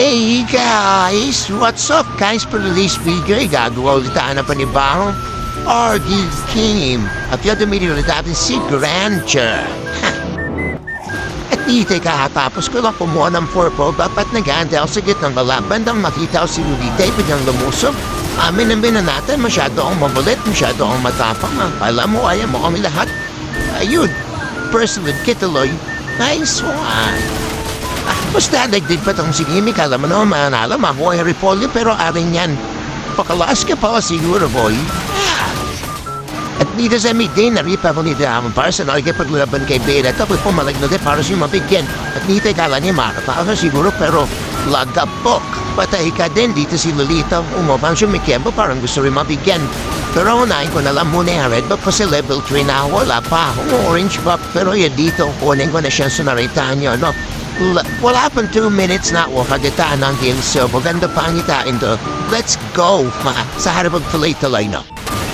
Hey guys, what's up guys? For today's video, gagawa ulit tayo ng panibahong RD game. At yun, dumili ulit natin si Granger. At dito kakatapos ko lang kumuha ng purple, dapat nag-aantay ako sa gitnang kalaban nang makita ko si Lolita ay biglang lumusog. Amin ang binanatan, masyado akong mabulit, masyado akong matapang. Alam mo, ayaw mo kami lahat. Ayun, personal Kituloy. Nice one. Basta nagdig pa itong si Kimi, kala mo naman mananalo, makuha yung Repolyo, pero aring yan. Pakalas ka pa siguro, boy. At dito sa midday, naripa ko nito naman para sa nakikipaglaban kay Bela, tapos pumalag na din para siya mabigyan. At dito kala niya makakatawa siguro, pero lagapok. Patay ka din dito si Lolita, umabang siya may kembo, parang gusto rin mabigyan. Pero unahin ko na lang muna yung red buff kasi level 3 na wala pa akong orange buff. Pero yan dito, kunin ko na siya sa naritaan niyo, no? Wala pang 2 minutes na ako kagitaan ng game, so maganda pangitain to. Let's go, mga sa harap tuloy-tuloy na.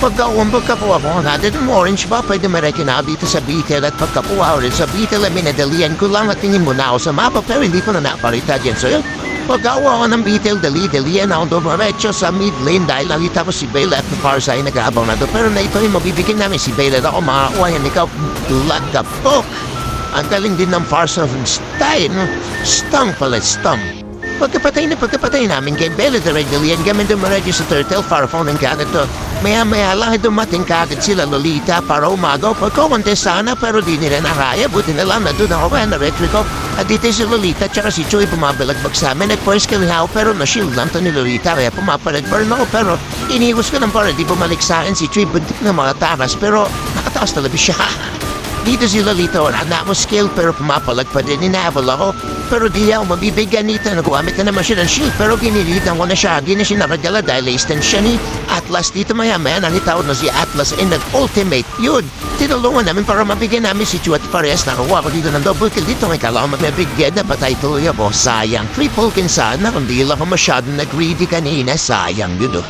Pagkakuha ko natin ng orange ba, pwede marekina dito sa Beetle at pagkakuha rin sa Beetle ay minadalian ko lang at tingin muna ako sa mapa pero hindi ko na naparita dyan. So yun, pagkakuha ko ng Beetle, dalian ako dumaretso sa mid lane dahil nakita ko si Bale at Farsa ay nag-aabang na doon. Pero na ito yung mabibigyan namin si Bale at ako makakuha yan, ikaw lagapok. Ang galing din ng Farsa ng style, stung pala, stung. Pagkapatay namin kay Bella the Regalian, gamit dumaradyo sa Turtle, Farphone ng ganito. Maya-maya lang dumating kagad sila Lolita para umagaw. Pagkawante sana pero di nila nakaya. Buti na lang na doon ako kaya na-retry ko. At dito si Lolita tsaka si Choi bumabalagbag sa amin. Nag-first kill how pero na-shield lang to ni Lolita kaya pumapalag-burn ako. Pero iniwas ko lang para di bumalik sa akin si Choi. Buntik na mga taras pero nakataas talaga siya. Dito si Lolita wala na ako skill pero pumapalag pa din, inaabol ako. Pero di ako mabibigyan nito, nagumamit na naman siya ng shield pero ginilitan ko na siya, sinaragala dahil instant siya ni Atlas. Dito maya-maya nangitawad na si Atlas and nag-ultimate. Yun, tinulungan namin para mabigyan namin si Chu at parehas nakuha ko dito ng double kill. Dito ngay kala ko mabibigyan na patay tuloy ako, sayang. Triple kill sana, kundi lang ako masyadong nag-greedy kanina, sayang yun.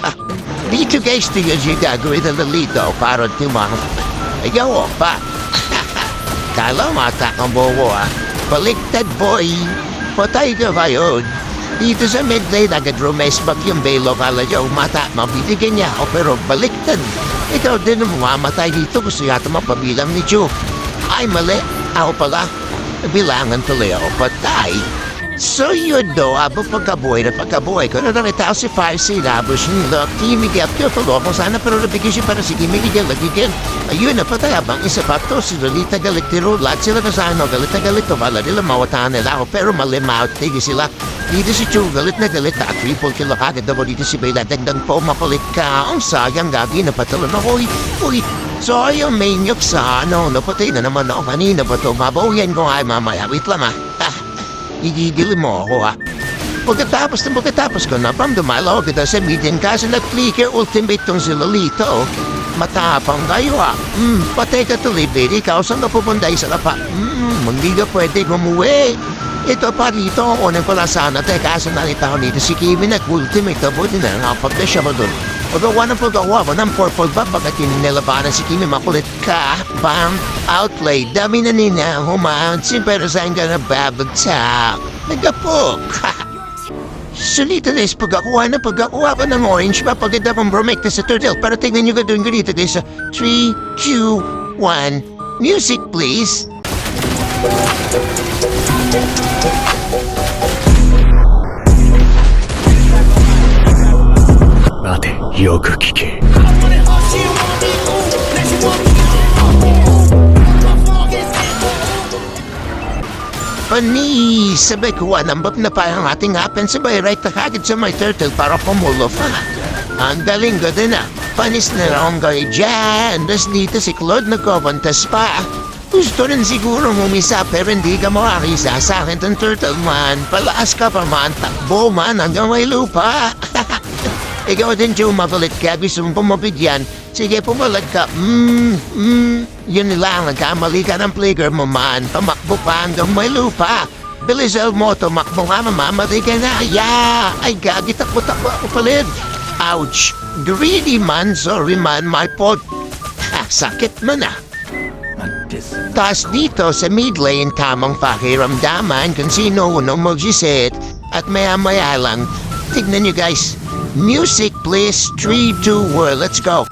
Dito guys, tingnan siya gagawin na Lolita para tumang. Ikaw pa. Kala mata kang bobo Baliktad boy. Patay ka ba yun? Dito sa midlane nag-drumess bag yung Balo kala niya mata. Mabibigyan niya ako pero baliktad. Ikaw din ang mamamatay dito. Gusto yata mapabilang ni Chu. Ay mali. Ako pala. Bilangan tuloy ako patay. So yun do, abo pagkabuhay ko na nakita ako si Farsi, labos nila, kimigap ko, tulungan sana pero nabigyan siya para si kimigil, lagigil. Ayun na patay, abang isa pa to, si Lolita galit tiro, lahat sila na sana, galit na galit, wala nila mawataan nila ako, pero malimaut, tigi sila. Dito si Chu, galit na galit, triple kill agad daw dito si Bela, dagdag pa umapalit ka, ang sayang gagi na patalan ako, uy. So yung maniac sa napatay na naman ako kanina ba to, mabawian ko nga mamaya, wait lang Igigil mo ako Pagkatapos ko na dumalaw kita sa meeting kasi nag-flicker ultimate tong si Lolita Matapang kayo patay ka tuloy baby, ikaw saan ka pupunta sa lapa? Hindi ka pwede umuwi. Ito pa dito, unang pala sana kaso nalita ko dito si Kimi nag-ultimate buti na nakapagda siya mo dun. Pagawa ng paggawa mo ng purple ba pagkat nilabanan si Kimi makulit ka, bam, outplay, dami na nina, humansin pero saan ka nababagsak, nagapok. Sunita na is pagkakuha pa ng orange ba pagkita pang bromate sa turtle para tignan nyo ka doon ganito guys. 3, 2, 1, music please. Ate, よく聞け。Pani, sabay kuha ng bap na parang ating happen sabay right na kagad sa my turtle para pumulof Ang galing ko din Panis na raong gay dyan. Das dito si Claude nagkabantas pa. Gusto rin siguro humisa pero hindi ka makakisa sa akin ng turtle man. Palaas ka pa man, takbo man hanggang may lupa. Ikaw din Joe, mabalit ka, gusto mong pumabigyan. Sige, pumalag ka. Yun lang, nagkamali ka ng playgirl mo man. Pamakbo pa hanggang may lupa. Bilis mo, tumakbo nga, mamamatay ka na. Ay, gagi, takbo-takbo ako palit. Ouch! Greedy man, sorry man, my fault. Sakit mo na. Tas dito sa mid lane tamang pakiramdaman kung sino unang mag-reset. At maya-maya lang, tignan nyo guys. Music please, 3, 2, 1, let's go.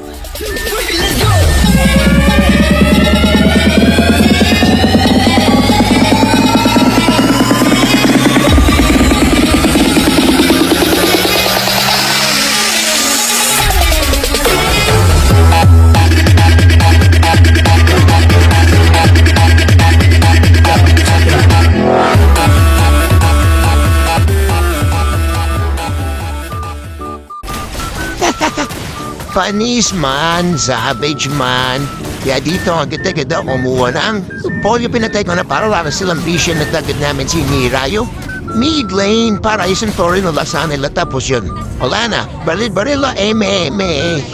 Panis man, savage man. Kaya dito ang agad-agad kumuha ng polio pinatay ko na para lang silang vision na tagad namin si Mirayo. Mid lane para isang torin na lasan nila tapos yun. Wala na, baril-barila, eme.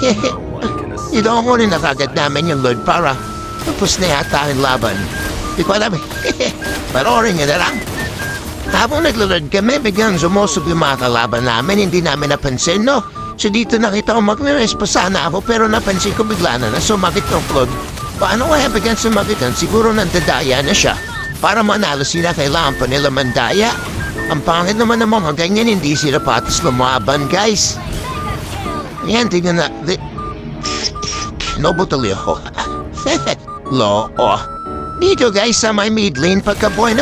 Ito ako rin nakagad namin yung Lord para tapos na yata ang laban. Di ko alam Parorin nga na lang. Habang naglalad kami, biglang sumusog yung mga kalaban namin, hindi namin napansin, no? So dito nakita ko magme-rest pa sana ako pero napansin ko bigla na sumakit ng plug. Paano kaya bigyan sumakitan? Siguro nandadaya na siya. Para manalo sila kailangan pa nila mandaya. Ang pangit naman ng mga ganyan, hindi sila patas lumaban guys. Yan, tingnan na. Nobutali ako. Loo. Dito guys sa may mid lane, pagkaboy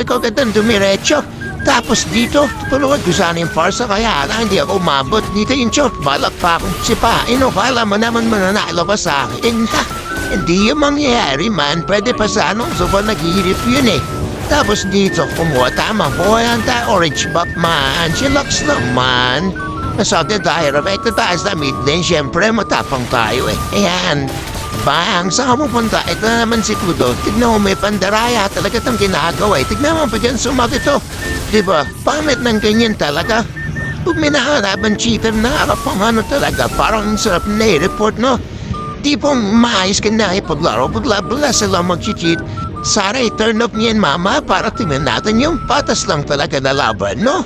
ko gandang dumiretso. Tapos dito, tuluwag ko sana yung farsa kaya hindi ako umabot. Dito yung shot, balak pa akong sipain o kala mo naman mananalo pa sa akin. Hindi yung mangyayari man, pwede pa sana so far naghihirip yun eh. Tapos dito, kumuha tama ko yan orange buff man, chillax naman. Nasagda tayo, Rebecca tayo sa mid lane, syempre matapang tayo eh. Ayan. Bang, saan mo punta? Ito na naman si Kudo. Tignan mo, may pandaraya. Talaga itong ginagawa. Tignan mo pa dyan, sumakit to. Diba? Pamit ng ganyan talaga. Pag may nakaraban cheater na harapang ano talaga, parang sarap na i-report, no? Di pong maayos ka na ipaglaro, bula sila mag-cheat. Sana i-turn off niyan, mama, para tingnan natin yung patas lang talaga na laban, no?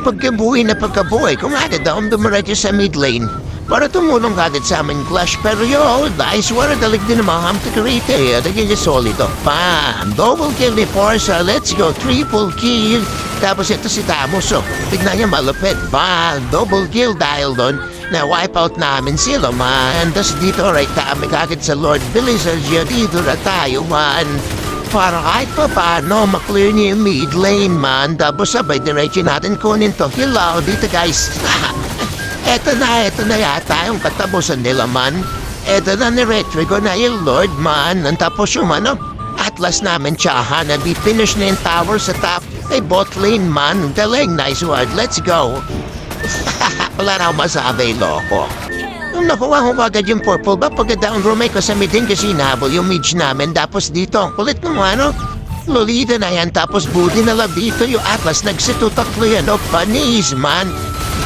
Pagkabuhay na pagkabuhay, kung agad akong dumiretso sa mid lane, para tumulong agad sa aming clash. Pero yo, dahil suwara dalig din naman ang takarita eh. Naging niya solito. Bam! Double kill ni Forza. Let's go. Triple kill. Tapos ito si Tamoso. Tignan niya malupit. Bam! Double kill dahil doon. Na-wipe out namin sila man. Tapos dito right kami kagad sa Lord Billy Sergio. Dito na tayo man. Para kahit pa paano maklear niya yung mid lane man. Tapos sabay diretso natin kunin to. Hello dito guys. Eto na yata yung katapusan nila man. Eto na ni-retry ko na yung Lord man. Tapos yung Atlas namin tsahan na di-finish na yung tower sa top. Ay bot lane man. Galing, nice word. Let's go. Wala na akong masabi, loko. Nung nakuha ko agad yung purple ba, pagka-down room ko sa midin kasi nahabol yung mage namin. Tapos dito, ang kulit ng Lolita na yan. Tapos buti na lang dito yung Atlas. Nagsitutaklo yan. Panis man.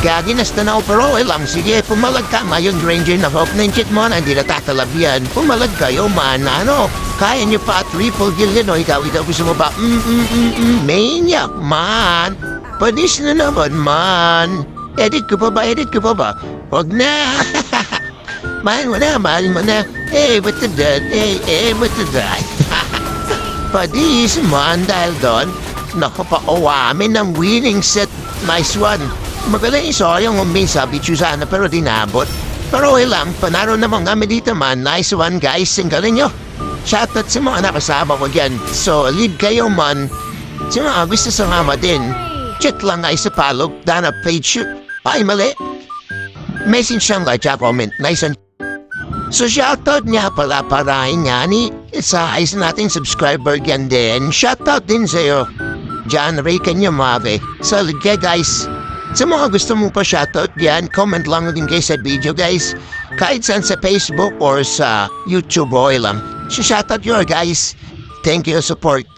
Gagi nasta na pero lang. Sige, pumalag ka. Mayong Ranger na hope na yung chit mo na hindi natatalab yan. Pumalag kayo man. Kaya nyo pa triple kill yun. Ikaw gusto mo ba? Maniac man. Panis na naman man. Edit ko pa ba? Huwag na. Mahal mo na. Hey, what the that? Padis man dahil doon. Nakapauwamin ng winning set. Nice one. Magaling yung sabi sana pero dinabot. Pero lang, panaro naman kami dito man. Nice one guys, ang galing nyo. Shoutout sa mga nakasama ko dyan. So, lead kayo man. Sa mga gusto sa ngama din. Check lang nga sa palog, dana page. Ay, mali. Message lang like, comment. Nice one. So, shoutout niya pala parahin nga ni sa isa nating subscriber yan din. Shoutout din sa'yo. John Ray Kanyamave. Solid ka guys. Sa mga gusto mo pa shoutout yan, comment lang din kayo sa video guys. Kahit saan sa Facebook or sa YouTube, okay lang. So shoutout your guys. Thank you support.